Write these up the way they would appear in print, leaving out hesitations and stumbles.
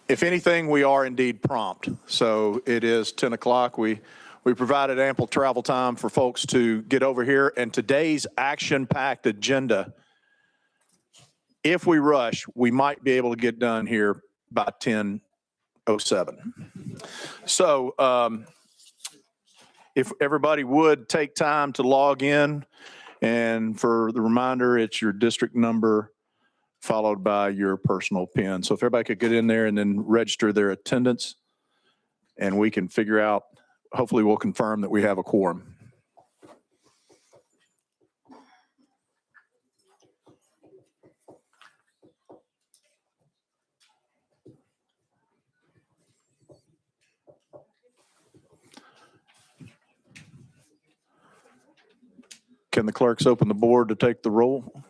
If anything, we are indeed prompt. So it is 10 o'clock. We provided ample travel time for folks to get over here. And today's action-packed agenda, if we rush, we might be able to get done here by 10:07. So if everybody would take time to log in, and for the reminder, it's your district number followed by your personal PIN. So if everybody could get in there and then register their attendance, and we can figure out, hopefully we'll confirm that we have a quorum. Can the clerks open the board to take the roll?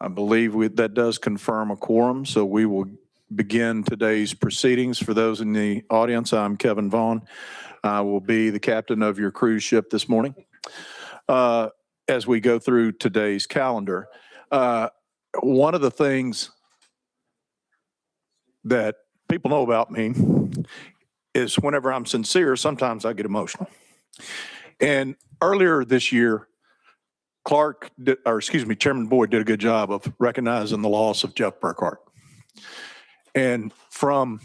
I believe that does confirm a quorum, so we will begin today's proceedings. For those in the audience, I'm Kevin Vaughn. I will be the captain of your cruise ship this morning. As we go through today's calendar, one of the things that people know about me is whenever I'm sincere, sometimes I get emotional. And earlier this year, Chairman Boyd did a good job of recognizing the loss of Jeff Burkhart. And from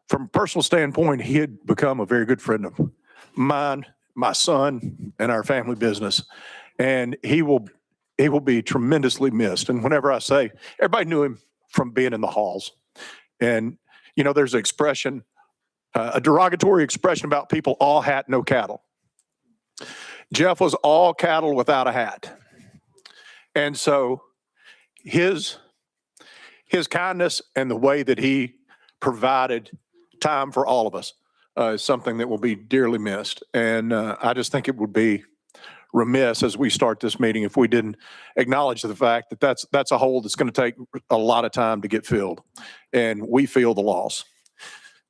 a personal standpoint, he had become a very good friend of mine, my son, and our family business. And he will be tremendously missed. And whenever I say, everybody knew him from being in the halls. And, you know, there's an expression, a derogatory expression about people, all hat, no cattle. Jeff was all cattle without a hat. And so his kindness and the way that he provided time for all of us is something that will be dearly missed. And I just think it would be remiss as we start this meeting if we didn't acknowledge the fact that that's a hole that's going to take a lot of time to get filled. And we feel the loss.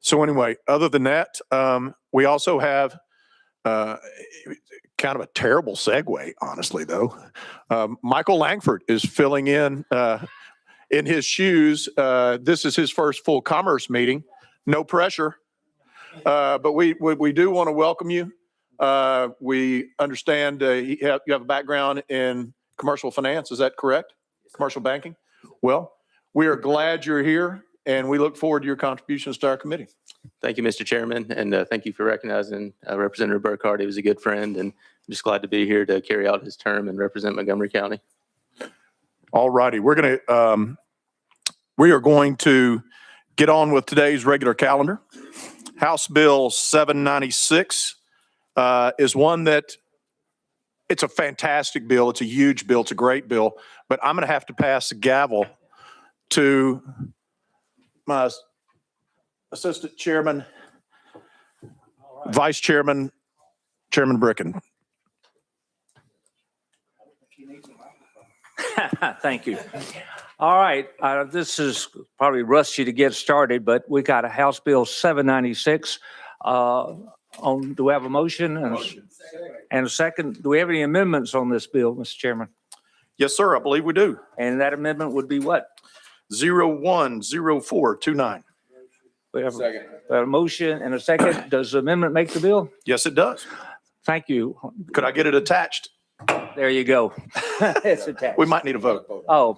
So anyway, other than that, we also have kind of a terrible segue, honestly, though. Michael Langford is filling in his shoes. This is his first full commerce meeting. No pressure, but we do want to welcome you. We understand you have a background in commercial finance. Is that correct? Commercial banking? Well, we are glad you're here, and we look forward to your contributions to our committee. Thank you, Mr. Chairman, and thank you for recognizing Representative Burkhart. He was a good friend, and I'm just glad to be here to carry out his term and represent Montgomery County. All righty. We are going to get on with today's regular calendar. House Bill 796 is one that it's a fantastic bill. It's a huge bill. It's a great bill. But I'm going to have to pass the gavel to my Assistant Chairman, Vice Chairman, Chairman Bricken. Thank you. All right. This is probably rusty to get started, but we got a House Bill 796. Do we have a motion and a second? Do we have any amendments on this bill, Mr. Chairman? Yes, sir. I believe we do. And that amendment would be what? 010429. We have a motion and a second. Does the amendment make the bill? Yes, it does. Thank you. Could I get it attached? There you go. It's attached. We might need a vote. Oh,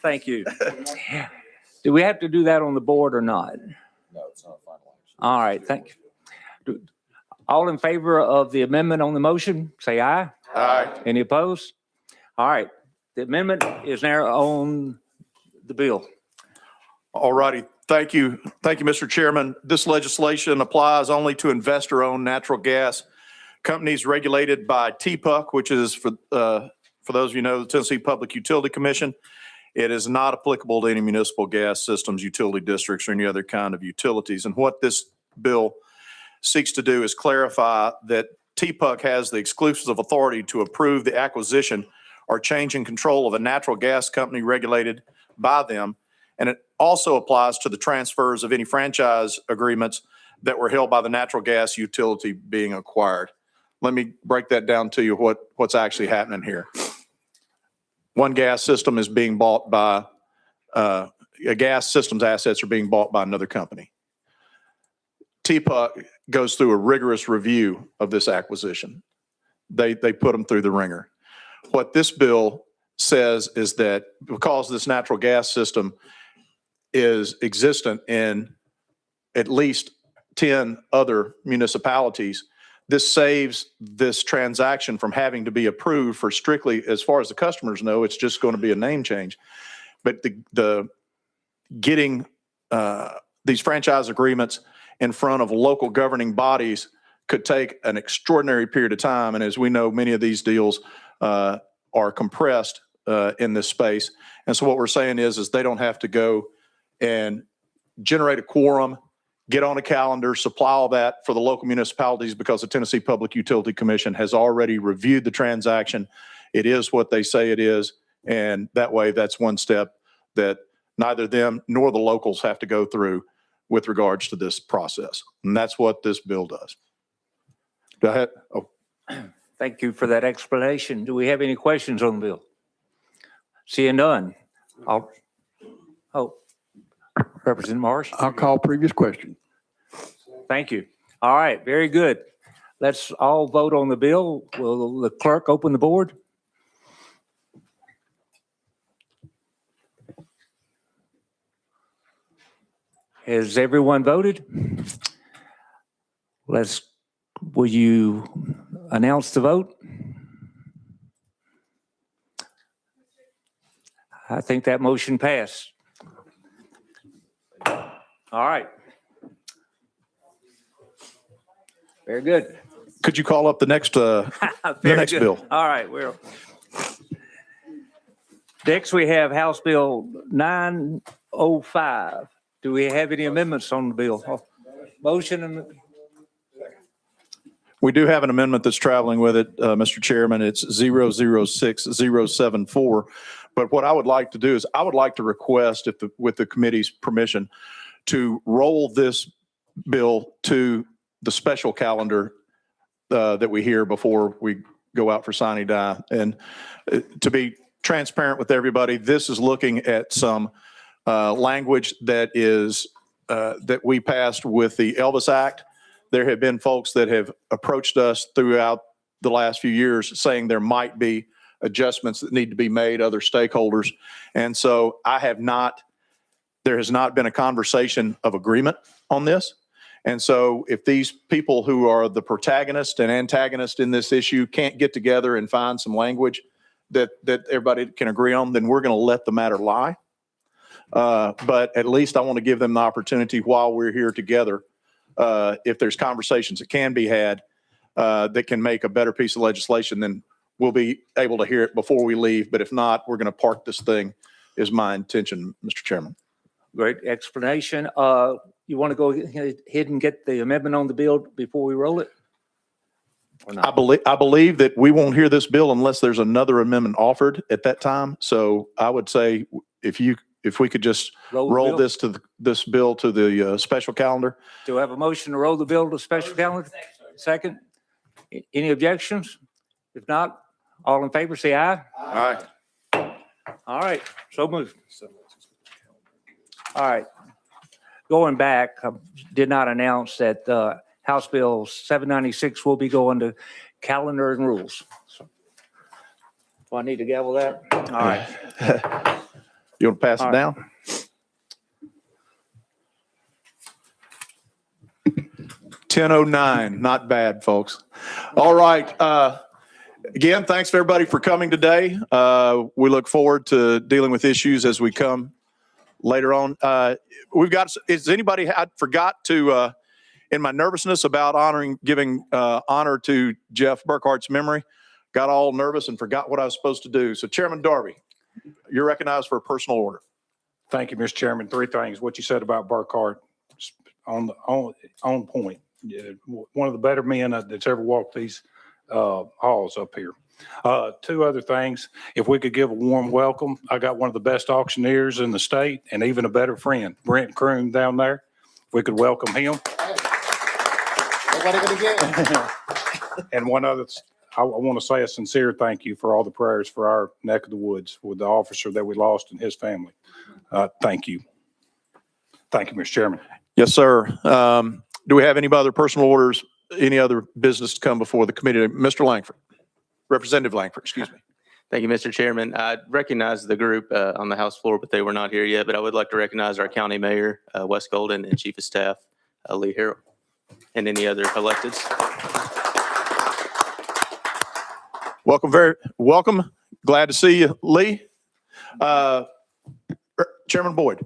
thank you. Do we have to do that on the board or not? No, it's not final. All right, thank you. All in favor of the amendment on the motion, say aye. Aye. Any opposed? All right, the amendment is now on the bill. All righty. Thank you. Thank you, Mr. Chairman. This legislation applies only to investor-owned natural gas companies regulated by TPUC, which is, for those of you who know, the Tennessee Public Utility Commission. It is not applicable to any municipal gas systems, utility districts, or any other kind of utilities. And what this bill seeks to do is clarify that TPUC has the exclusive authority to approve the acquisition or change in control of a natural gas company regulated by them, And it also applies to the transfers of any franchise agreements that were held by the natural gas utility being acquired. Let me break that down to you, what's actually happening here. One gas system is being bought by, a gas system's assets are being bought by another company. TPUC goes through a rigorous review of this acquisition. They put them through the ringer. What this bill says is that because this natural gas system is existent in at least 10 other municipalities, this saves this transaction from having to be approved for strictly, as far as the customers know, it's just going to be a name change. But the getting these franchise agreements in front of local governing bodies could take an extraordinary period of time. And as we know, many of these deals are compressed in this space. And so what we're saying is they don't have to go and generate a quorum, get on a calendar, supply all that for the local municipalities, because the Tennessee Public Utility Commission has already reviewed the transaction. It is what they say it is. And that way, that's one step that neither them nor the locals have to go through with regards to this process. And that's what this bill does. Go ahead. Oh, Thank you for that explanation. Do we have any questions on the bill? Seeing none. Representative Marsh? I'll call previous question. Thank you. All right, very good. Let's all vote on the bill. Will the clerk open the board? Has everyone voted? Will you announce the vote? I think that motion passed. All right. Very good. could you call up the next Very next good. bill? All right, next we have House Bill 905. Do we have any amendments on the bill? Motion and We do have an amendment that's traveling with it, Mr. Chairman. It's 006074. But what I would like to do is I would like to request, with the committee's permission, to roll this bill to the special calendar that we hear before we go out for sine die. And to be transparent with everybody, this is looking at some language that we passed with the Elvis Act. There have been folks that have approached us throughout the last few years saying there might be adjustments that need to be made, other stakeholders. And so there has not been a conversation of agreement on this. And so if these people who are the protagonist and antagonist in this issue can't get together and find some language that everybody can agree on, then we're going to let the matter lie. But at least I want to give them the opportunity while we're here together. If there's conversations that can be had that can make a better piece of legislation, then we'll be able to hear it before we leave. But if not, we're going to park this thing, is my intention, Mr. Chairman. great explanation. You want to go ahead and get the amendment on the bill before we roll it? Or not? I believe that we won't hear this bill unless there's another amendment offered at that time. So I would say if we could just the roll bill? this bill to the special calendar. Do I have a motion to roll the bill to special calendar? Second? Any objections? If not, all in favor, say aye. Aye. All right, so moved. All right. Going back, I did not announce that House Bill 796 will be going to calendar and rules. So, do I need to gavel that? All right. You want to pass All it right. down? 10:09, not bad, folks. All right. Again, thanks for everybody for coming today. We look forward to dealing with issues as we come later on. I forgot to, in my nervousness about giving honor to Jeff Burkhart's memory, got all nervous and forgot what I was supposed to do. So Chairman Darby, you're recognized for a personal order. Thank you, Mr. Chairman. Three things. What you said about Burkhart on point. Yeah, one of the better men that's ever walked these halls up here. Two other things. If we could give a warm welcome, I got one of the best auctioneers in the state and even a better friend, Brent Croom down there. If we could welcome him. Nobody gonna get. And one other, I want to say a sincere thank you for all the prayers for our neck of the woods with the officer that we lost and his family. Thank you. Thank you, Mr. Chairman. Yes, sir. Do we have any other personal orders, any other business to come before the committee? Mr. Langford, Representative Langford, excuse me. Thank you, Mr. Chairman. I recognize the group on the House floor, but they were not here yet. But I would like to recognize our county mayor, Wes Golden, and Chief of Staff, Lee Harrell, and any other electeds. Welcome. Glad to see you, Lee. Chairman Boyd.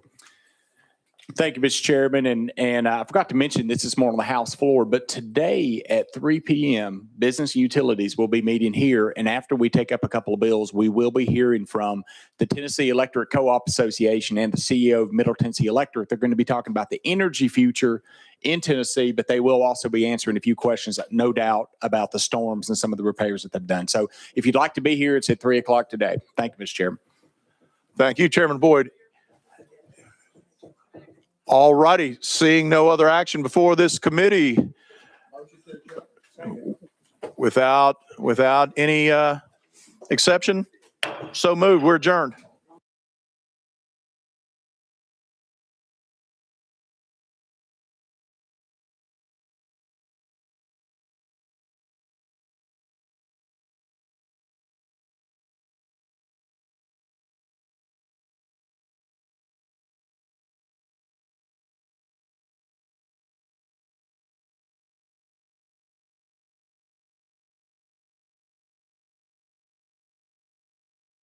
Thank you, Mr. Chairman. And I forgot to mention this is more on the House floor, but today at 3 p.m., Business and Utilities will be meeting here. And after we take up a couple of bills, we will be hearing from the Tennessee Electric Co-op Association and the CEO of Middle Tennessee Electric. They're going to be talking about the energy future in Tennessee, but they will also be answering a few questions, no doubt, about the storms and some of the repairs that they've done. So if you'd like to be here, it's at 3 o'clock today. Thank you, Mr. Chairman. Thank you, Chairman Boyd. All righty, seeing no other action before this committee. Without any exception, so moved. We're adjourned.